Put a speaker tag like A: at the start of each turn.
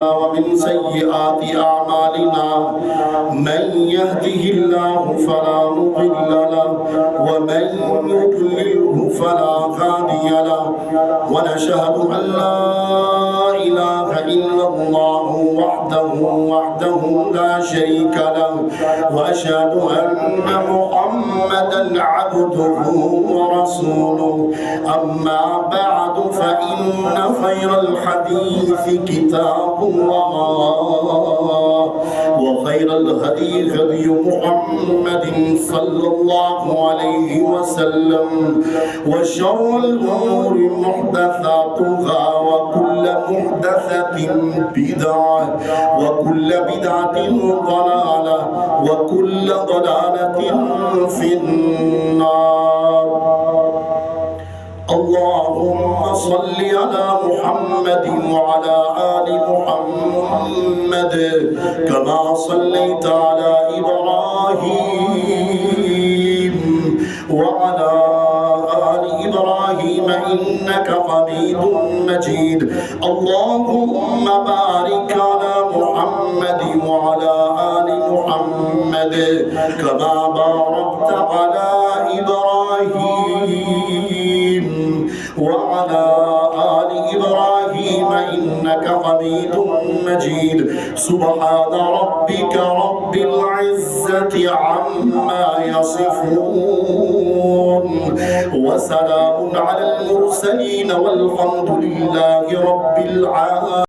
A: ومن سيئات أعمالنا من يهده الله فلا مضل له ومن يضلله فلا هادي له ونشهد أن لا إله إلا الله وحده لا شريك له وأشهد أن محمدا عبده ورسوله أما بعد فإن خير الحديث كتاب الله وخير الهدي هدي محمد صلى الله عليه وسلم وشر الأمور محدثاتها وكل محدثة بدعة وكل بدعة ضلالة وكل ضلالة في النار. اللهم صل على محمد وعلى آل محمد كما صليت على إبراهيم وعلى آل إبراهيم إنك حميد مجيد. اللهم بارك على محمد وعلى آل محمد كما باركت على إبراهيم وعلى آل إبراهيم إنك حميد مجيد. سبحان ربك رب العزة عما يصفون وسلام على المرسلين والحمد لله رب العالمين.